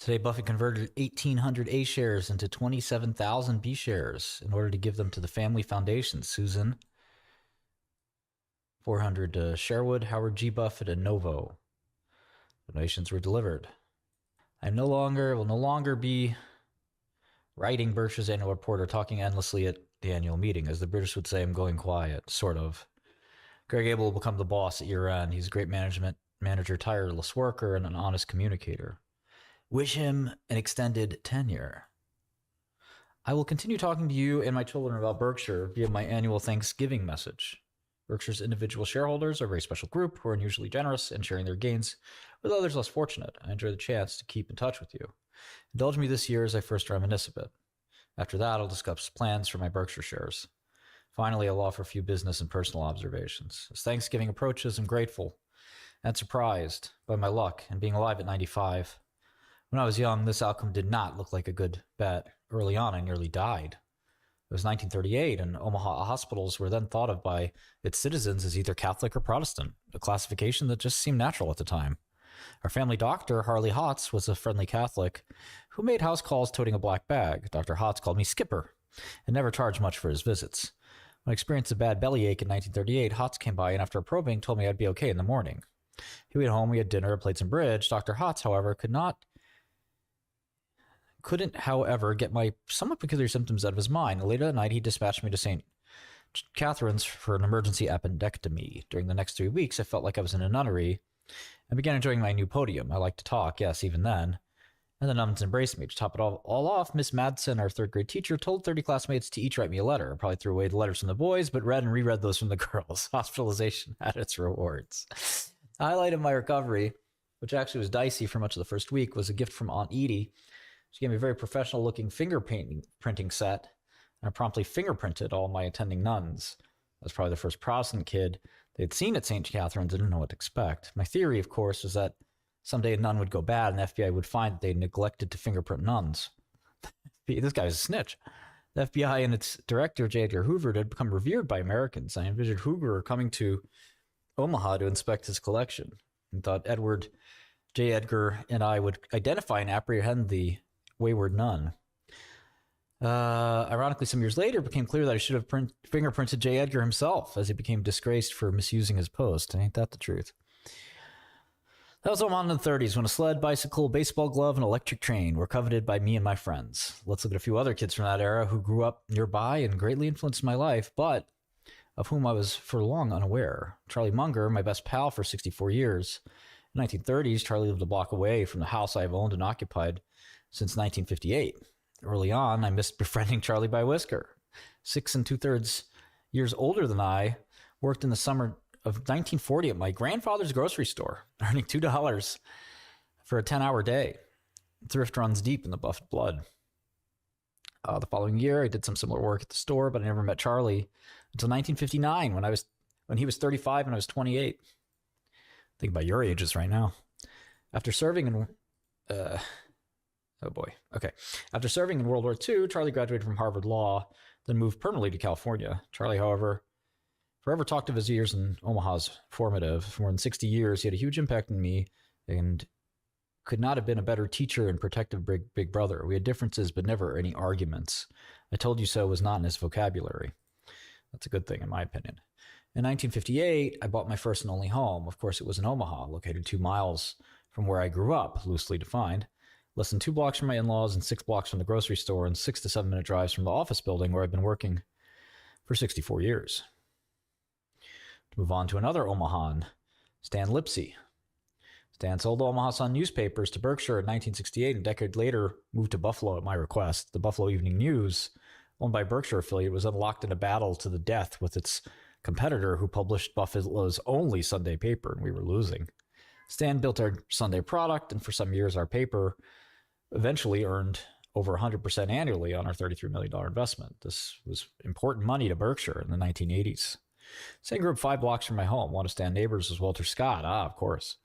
Today, Buffett converted 1,800 A shares into 27,000 B shares in order to give them to the family foundation. Susan, 400 to Sherwood, Howard G. Buffett, and Novo. Donations were delivered. I will no longer be writing Berkshire's annual report or talking endlessly at the annual meeting. As the British would say, I'm going quiet, sort of. Greg Abel will become the boss at year end. He's a great manager, tireless worker, and an honest communicator. Wish him an extended tenure. I will continue talking to you and my children about Berkshire via my annual Thanksgiving message. Berkshire's individual shareholders are a very special group who are unusually generous in sharing their gains with others less fortunate. I enjoy the chance to keep in touch with you. Indulge me this year as I first reminisce a bit. After that, I'll discuss plans for my Berkshire shares. Finally, I'll offer a few business and personal observations. As Thanksgiving approaches, I'm grateful and surprised by my luck and being alive at 95. When I was young, this outcome did not look like a good bet. Early on, I nearly died. It was 1938, and Omaha hospitals were then thought of by its citizens as either Catholic or Protestant, a classification that just seemed natural at the time. Our family doctor, Harley Hotz, was a friendly Catholic who made house calls toting a black bag. Dr. Hotz called me Skipper and never charged much for his visits. When I experienced a bad bellyache in 1938, Hotz came by and after probing told me I'd be okay in the morning. He went home, we had dinner, played some bridge. Dr. Hotz, however, couldn't, however, get my somewhat peculiar symptoms out of his mind. Later that night, he dispatched me to St. Catherine's for an emergency appendectomy. During the next 3 weeks, I felt like I was in a nunnery and began enjoying my new podium. I liked to talk, yes, even then. And the nuns embraced me. To top it all off, Miss Madsen, our third grade teacher, told 30 classmates to each write me a letter. I probably threw away the letters from the boys, but read and reread those from the girls. Hospitalization had its rewards. The highlight of my recovery, which actually was dicey for much of the first week, was a gift from Aunt Edie. She gave me a very professional-looking printing set, and I promptly fingerprinted all my attending nuns. I was probably the first Protestant kid they'd seen at St. Catherine's and didn't know what to expect. My theory, of course, was that someday a nun would go bad and the FBI would find that they neglected to fingerprint nuns. This guy was a snitch. The FBI and its director, J. Edgar Hoover, had become revered by Americans. I envisioned Hoover coming to Omaha to inspect his collection and thought Edward J. Edgar and I would identify and apprehend the wayward nun. Ironically, some years later, it became clear that I should have fingerprinted J. Edgar himself as he became disgraced for misusing his post. Ain't that the truth? That was Omaha in the 30s when a sled, bicycle, baseball glove, and electric train were coveted by me and my friends. Let's look at a few other kids from that era who grew up nearby and greatly influenced my life, but of whom I was for long unaware. Charlie Munger, my best pal for 64 years. In the 1930s, Charlie lived a block away from the house I have owned and occupied since 1958. Early on, I missed befriending Charlie by a whisker. 6 2/3 years older than I, worked in the summer of 1940 at my grandfather's grocery store, earning $2 for a 10-hour day. Thrift runs deep in the Buffett blood. The following year, I did some similar work at the store, but I never met Charlie until 1959 when he was 35 and I was 28. Think about your ages right now. After serving in After serving in World War II, Charlie graduated from Harvard Law, then moved permanently to California. Charlie, however, forever talked of his years in Omaha as formative. For more than 60 years, he had a huge impact on me and could not have been a better teacher and protective big brother. We had differences, but never any arguments. I told you so was not in his vocabulary. That's a good thing, in my opinion. In 1958, I bought my first and only home. Of course, it was in Omaha, located 2 miles from where I grew up, loosely defined. Less than 2 blocks from my in-laws and 6 blocks from the grocery store and 6 to 7 minute drives from the office building where I've been working for 64 years. To move on to another Omahan, Stan Lipsey. Stan sold the Omaha Sun newspapers to Berkshire in 1968 and a decade later moved to Buffalo at my request. The Buffalo Evening News, owned by Berkshire affiliate, was unlocked in a battle to the death with its competitor who published Buffalo's only Sunday paper, and we were losing. Stan built our Sunday product, and for some years our paper eventually earned over 100% annually on our $33 million investment. This was important money to Berkshire in the 1980s. Stan grew up 5 blocks from my home. One of Stan's neighbors was Walter Scott. Of course.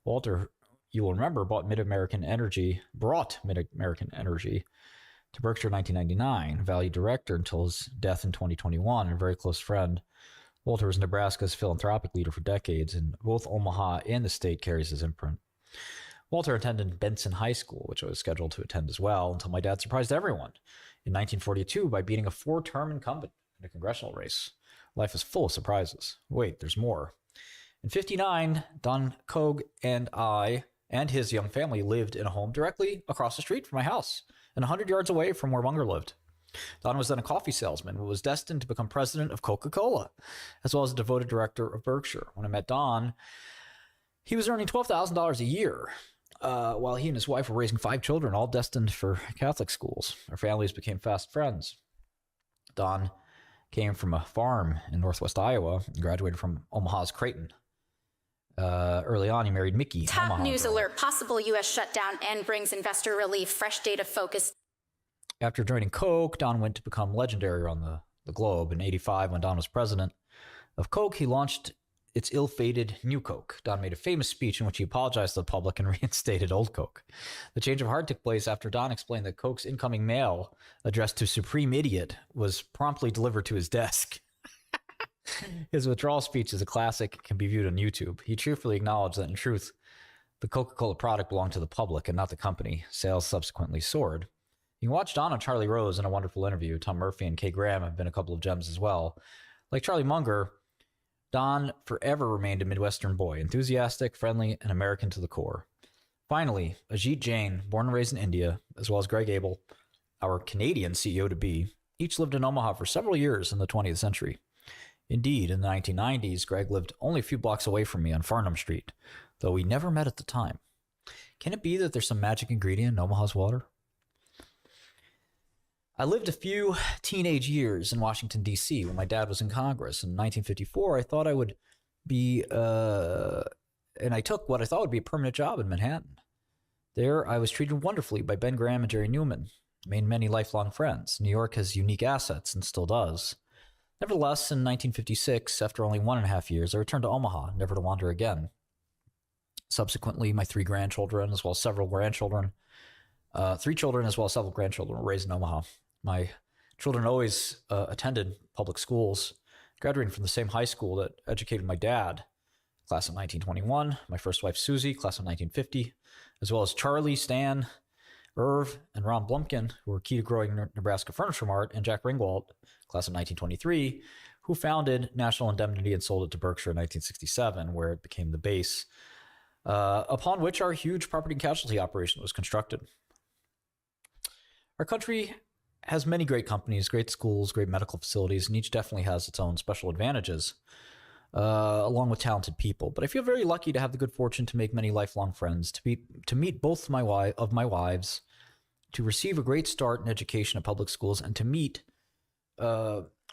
Walter, you will remember, brought Mid-American Energy to Berkshire in 1999, value director until his death in 2021, and a very close friend. Walter was Nebraska's philanthropic leader for decades, and both Omaha and the state carries his imprint. Walter attended Benson High School, which I was scheduled to attend as well, until my dad surprised everyone in 1942 by beating a 4-term incumbent in a congressional race. Life is full of surprises. Wait, there's more. In 1959, Don Cogue and I and his young family lived in a home directly across the street from my house and 100 yards away from where Munger lived. Don was then a coffee salesman who was destined to become president of Coca Cola, as well as a devoted director of Berkshire. When I met Don, he was earning $12,000 a year, while he and his wife were raising 5 children, all destined for Catholic schools. Our families became fast friends. Don came from a farm in northwest Iowa and graduated from Omaha's Creighton. Early on, he married Mickey. Top Omaha news girl. alert: possible U.S. shutdown and brings investor relief. Fresh data focused. After joining Coke, Don went to become legendary around the globe. In 1985, when Don was president of Coke, he launched its ill-fated New Coke. Don made a famous speech in which he apologized to the public and reinstated Old Coke. The change of heart took place after Don explained that Coke's incoming mail, addressed to Supreme Idiot, was promptly delivered to his desk. His withdrawal speech is a classic, can be viewed on YouTube. He cheerfully acknowledged that, in truth, the Coca-Cola product belonged to the public and not the company. Sales subsequently soared. You can watch Don on Charlie Rose in a wonderful interview. Tom Murphy and Kay Graham have been a couple of gems as well. Like Charlie Munger, Don forever remained a Midwestern boy, enthusiastic, friendly, and American to the core. Finally, Ajit Jain, born and raised in India, as well as Greg Abel, our Canadian CEO-to-be, each lived in Omaha for several years in the 20th century. Indeed, in the 1990s, Greg lived only a few blocks away from me on Farnham Street, though we never met at the time. Can it be that there's some magic ingredient in Omaha's water? I lived a few teenage years in Washington, D.C. when my dad was in Congress. In 1954, I thought I would be, and I took what I thought would be a permanent job in Manhattan. There, I was treated wonderfully by Ben Graham and Jerry Newman, made many lifelong friends. New York has unique assets and still does. Nevertheless, in 1956, after only 1.5 years, I returned to Omaha, never to wander again. Subsequently, my 3 grandchildren, as well as several grandchildren, 3 children as well as several grandchildren were raised in Omaha. My children always attended public schools, graduating from the same high school that educated my dad, class of 1921, my first wife, Susie, class of 1950, as well as Charlie, Stan, Irv, and Ron Blumkin, who were key to growing Nebraska furniture mart, and Jack Ringwald, class of 1923, who founded National Indemnity and sold it to Berkshire in 1967, where it became the base upon which our huge property and casualty operation was constructed. Our country has many great companies, great schools, great medical facilities, and each definitely has its own special advantages, along with talented people. But I feel very lucky to have the good fortune to make many lifelong friends, to meet both my wives, to receive a great start in education at public schools, and to meet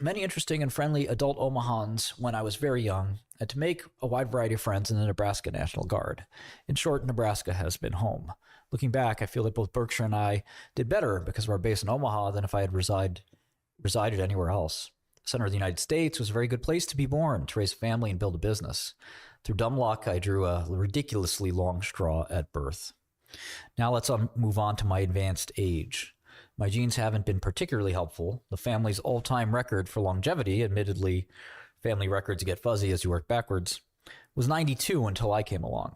many interesting and friendly adult Omahans when I was very young, and to make a wide variety of friends in the Nebraska National Guard. In short, Nebraska has been home. Looking back, I feel that both Berkshire and I did better because of our base in Omaha than if I had resided anywhere else. The center of the United States was a very good place to be born, to raise a family and build a business. Through dumb luck, I drew a ridiculously long straw at birth. Now let's move on to my advanced age. My genes haven't been particularly helpful. The family's all-time record for longevity, admittedly, family records get fuzzy as you work backwards, was 92 until I came along.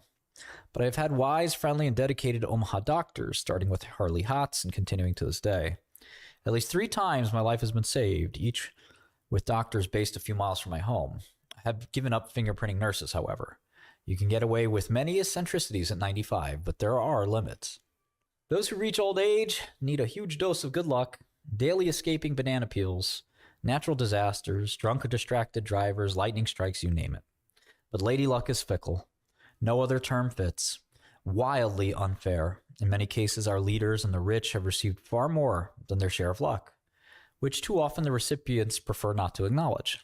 But I've had wise, friendly, and dedicated Omaha doctors, starting with Harley Hotz and continuing to this day. At least 3 times my life has been saved, each with doctors based a few miles from my home. I have given up fingerprinting nurses, however. You can get away with many eccentricities at 95, but there are limits. Those who reach old age need a huge dose of good luck, daily escaping banana peels, natural disasters, drunk or distracted drivers, lightning strikes, you name it. But Lady Luck is fickle. No other term fits. Wildly unfair. In many cases, our leaders and the rich have received far more than their share of luck, which too often the recipients prefer not to acknowledge.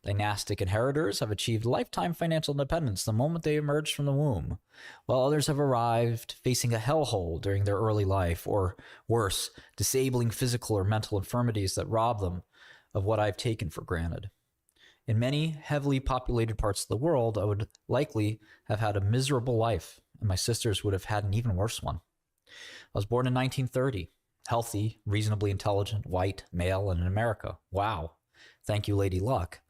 Dynastic inheritors have achieved lifetime financial independence the moment they emerged from the womb, while others have arrived facing a hellhole during their early life, or worse, disabling physical or mental infirmities that rob them of what I've taken for granted. In many heavily populated parts of the world, I would likely have had a miserable life, and my sisters would have had an even worse one. I was born in 1930, healthy, reasonably intelligent, white, male, and in America. Wow. Thank you, Lady Luck.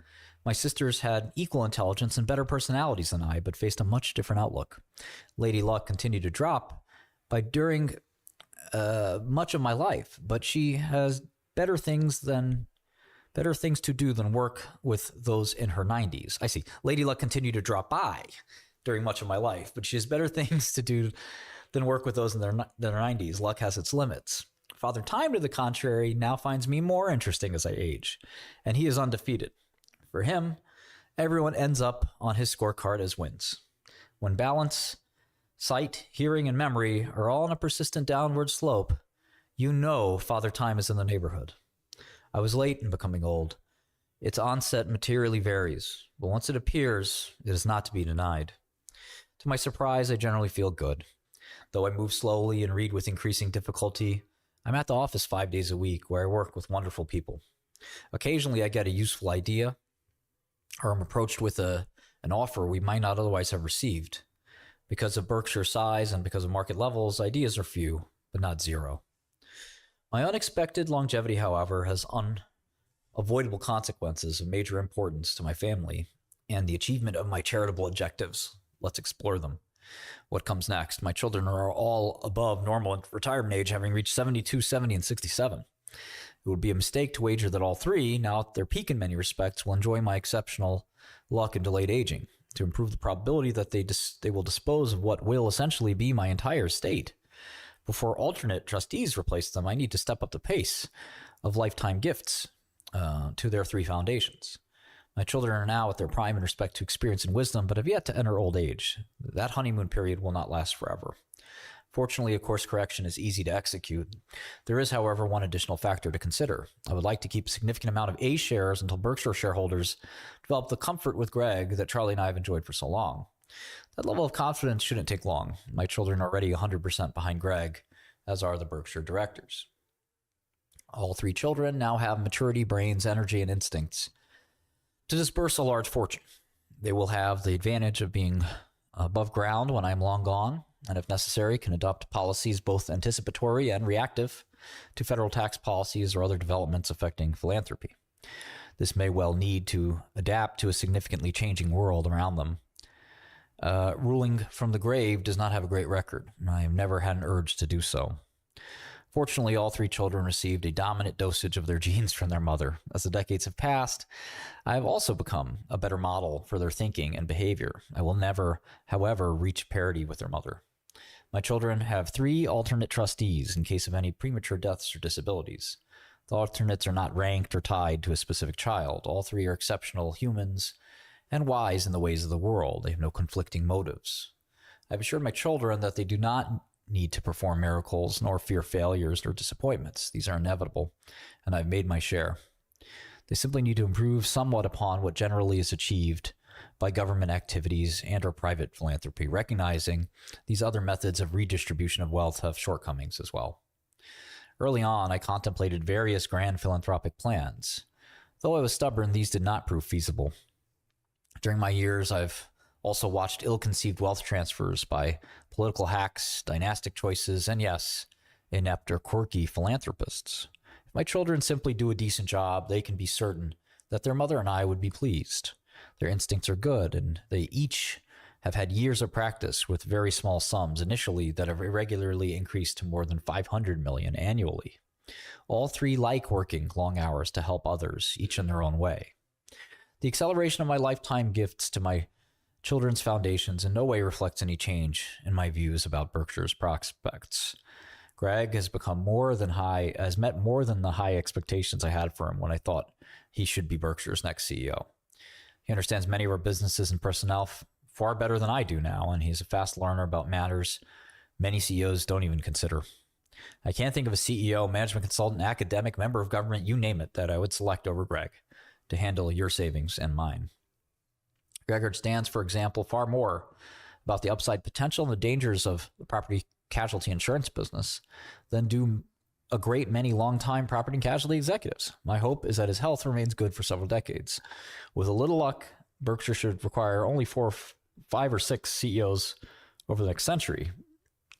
My sisters had equal intelligence and better personalities than I, but faced a much different outlook. Lady Luck continued to drop during much of my life, but she has better things to do than work with those in her 90s. I see. Lady Luck continued to drop by during much of my life, but she has better things to do than work with those in their 90s. Luck has its limits. Father Time, to the contrary, now finds me more interesting as I age, and he is undefeated. For him, everyone ends up on his scorecard as wins. When balance, sight, hearing, and memory are all on a persistent downward slope, you know Father Time is in the neighborhood. I was late in becoming old. Its onset materially varies, but once it appears, it is not to be denied. To my surprise, I generally feel good. Though I move slowly and read with increasing difficulty, I'm at the office 5 days a week where I work with wonderful people. Occasionally, I get a useful idea, or I'm approached with an offer we might not otherwise have received. Because of Berkshire's size and because of market levels, ideas are few, but not zero. My unexpected longevity, however, has unavoidable consequences of major importance to my family and the achievement of my charitable objectives. Let's explore them. What comes next? My children are all above normal retirement age, having reached 72, 70, and 67. It would be a mistake to wager that all three, now at their peak in many respects, will enjoy my exceptional luck in delayed aging. To improve the probability that they will dispose of what will essentially be my entire estate before alternate trustees replace them, I need to step up the pace of lifetime gifts to their three foundations. My children are now at their prime in respect to experience and wisdom, but have yet to enter old age. That honeymoon period will not last forever. Fortunately, a course correction is easy to execute. There is, however, one additional factor to consider. I would like to keep a significant amount of A shares until Berkshire shareholders develop the comfort with Greg that Charlie and I have enjoyed for so long. That level of confidence shouldn't take long. My children are already 100% behind Greg, as are the Berkshire directors. All three children now have maturity, brains, energy, and instincts to disperse a large fortune. They will have the advantage of being above ground when I'm long gone, and if necessary, can adopt policies both anticipatory and reactive to federal tax policies or other developments affecting philanthropy. This may well need to adapt to a significantly changing world around them. Ruling from the grave does not have a great record, and I have never had an urge to do so. Fortunately, all three children received a dominant dosage of their genes from their mother. As the decades have passed, I have also become a better model for their thinking and behavior. I will never, however, reach parity with their mother. My children have three alternate trustees in case of any premature deaths or disabilities. The alternates are not ranked or tied to a specific child. All three are exceptional humans and wise in the ways of the world. They have no conflicting motives. I have assured my children that they do not need to perform miracles nor fear failures or disappointments. These are inevitable, and I've made my share. They simply need to improve somewhat upon what generally is achieved by government activities and or private philanthropy, recognizing these other methods of redistribution of wealth have shortcomings as well. Early on, I contemplated various grand philanthropic plans. Though I was stubborn, these did not prove feasible. During my years, I've also watched ill-conceived wealth transfers by political hacks, dynastic choices, and yes, inept or quirky philanthropists. If my children simply do a decent job, they can be certain that their mother and I would be pleased. Their instincts are good, and they each have had years of practice with very small sums initially that have irregularly increased to more than $500 million annually. All three like working long hours to help others, each in their own way. The acceleration of my lifetime gifts to my children's foundations in no way reflects any change in my views about Berkshire's prospects. Greg has met more than the high expectations I had for him when I thought he should be Berkshire's next CEO. He understands many of our businesses and personnel far better than I do now, and he's a fast learner about matters many CEOs don't even consider. I can't think of a CEO, management consultant, academic, member of government, you name it, that I would select over Greg to handle your savings and mine. Greg understands, for example, far more about the upside potential and the dangers of the property casualty insurance business than do a great many longtime property and casualty executives. My hope is that his health remains good for several decades. With a little luck, Berkshire should require only 5 or 6 CEOs over the next century.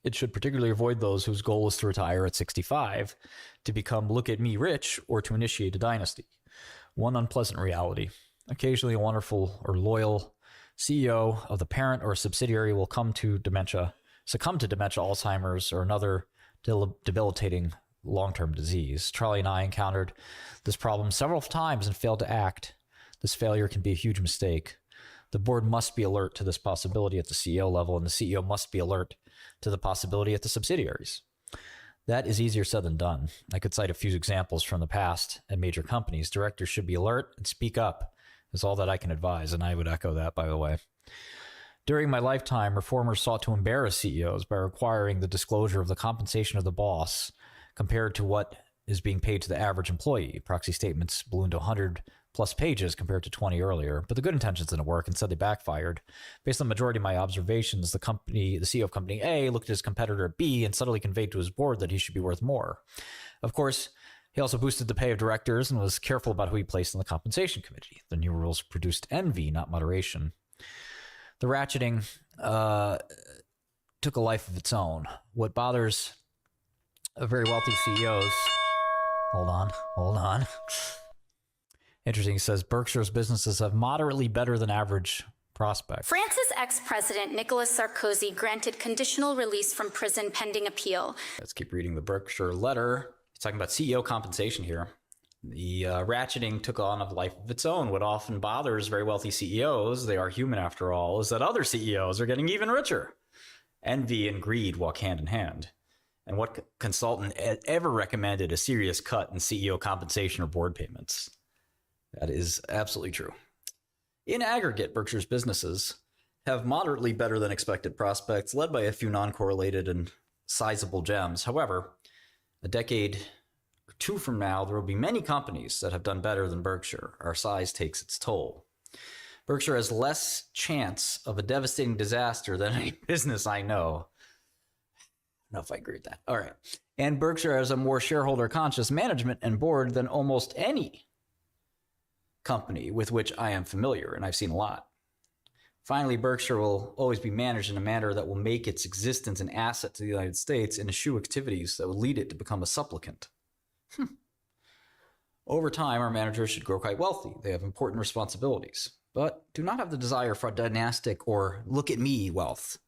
It should particularly avoid those whose goal is to retire at 65, to become look at me rich, or to initiate a dynasty. One unpleasant reality Occasionally, a wonderful or loyal CEO of the parent or subsidiary will succumb to dementia, Alzheimer's, or another debilitating long-term disease. Charlie and I encountered this problem several times and failed to act. This failure can be a huge mistake. The board must be alert to this possibility at the CEO level, and the CEO must be alert to the possibility at the subsidiaries. That is easier said than done. I could cite a few examples from the past at major companies. Directors should be alert and speak up is all that I can advise, and I would echo that, by the way. During my lifetime, reformers sought to embarrass CEOs by requiring the disclosure of the compensation of the boss compared to what is being paid to the average employee. Proxy statements ballooned to 100-plus pages compared to 20 earlier, but the good intentions didn't work. Instead, they backfired. Based on the majority of my observations, the CEO of company A looked at his competitor B and subtly conveyed to his board that he should be worth more. Of course, he also boosted the pay of directors and was careful about who he placed on the compensation committee. The new rules produced envy, not moderation. The ratcheting took a life of its own. What bothers very wealthy CEOs... Hold on. Interesting, he says Berkshire's businesses have moderately better than average prospects. France's ex-president Nicolas Sarkozy granted conditional release from prison pending appeal. Let's keep reading the Berkshire letter. He's talking about CEO compensation here. The ratcheting took on a life of its own. What often bothers very wealthy CEOs, they are human after all, is that other CEOs are getting even richer. Envy and greed walk hand in hand. And what consultant ever recommended a serious cut in CEO compensation or board payments? That is absolutely true. In aggregate, Berkshire's businesses have moderately better than expected prospects, led by a few non-correlated and sizable gems. However, a decade or two from now, there will be many companies that have done better than Berkshire. Our size takes its toll. Berkshire has less chance of a devastating disaster than any business I know. I don't know if I agree with that. All right. And Berkshire has a more shareholder-conscious management and board than almost any company with which I am familiar, and I've seen a lot. Finally, Berkshire will always be managed in a manner that will make its existence an asset to the United States and eschew activities that will lead it to become a supplicant. Over time, our managers should grow quite wealthy. They have important responsibilities, but do not have the desire for dynastic or look-at-me wealth.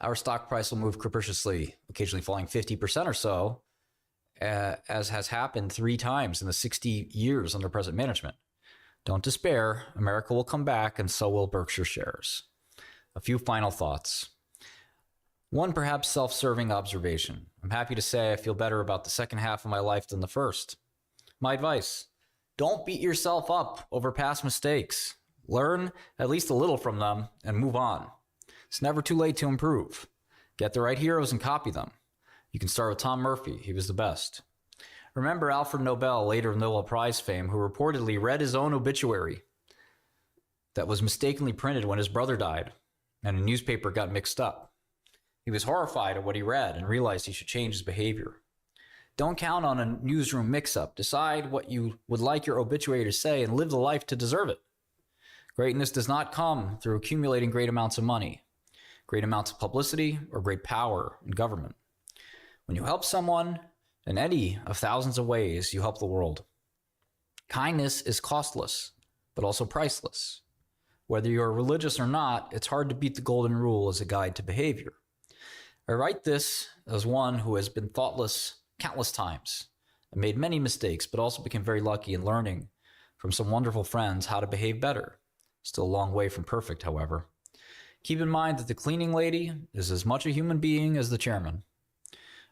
Our stock price will move capriciously, occasionally falling 50% or so, as has happened 3 times in the 60 years under present management. Don't despair. America will come back, and so will Berkshire shares. A few final thoughts. One perhaps self-serving observation. I'm happy to say I feel better about the second half of my life than the first. My advice, don't beat yourself up over past mistakes. Learn at least a little from them and move on. It's never too late to improve. Get the right heroes and copy them. You can start with Tom Murphy. He was the best. Remember Alfred Nobel, later of Nobel Prize fame, who reportedly read his own obituary that was mistakenly printed when his brother died, and a newspaper got mixed up. He was horrified at what he read and realized he should change his behavior. Don't count on a newsroom mix-up. Decide what you would like your obituary to say and live the life to deserve it. Greatness does not come through accumulating great amounts of money, great amounts of publicity, or great power in government. When you help someone in any of thousands of ways, you help the world. Kindness is costless, but also priceless. Whether you're religious or not, it's hard to beat the golden rule as a guide to behavior. I write this as one who has been thoughtless countless times and made many mistakes, but also became very lucky in learning from some wonderful friends how to behave better. Still a long way from perfect, however. Keep in mind that the cleaning lady is as much a human being as the chairman.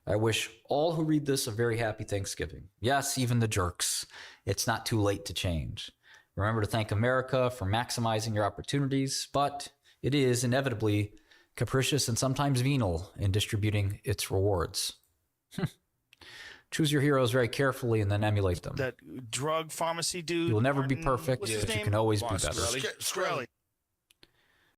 I wish all who read this a very happy Thanksgiving. Yes, even the jerks. It's not too late to change. Remember to thank America for maximizing your opportunities, but it is inevitably capricious and sometimes venal in distributing its rewards. Choose your heroes very carefully and then emulate them. That drug pharmacy dude. You will never be perfect, but you can always be better. Shkreli.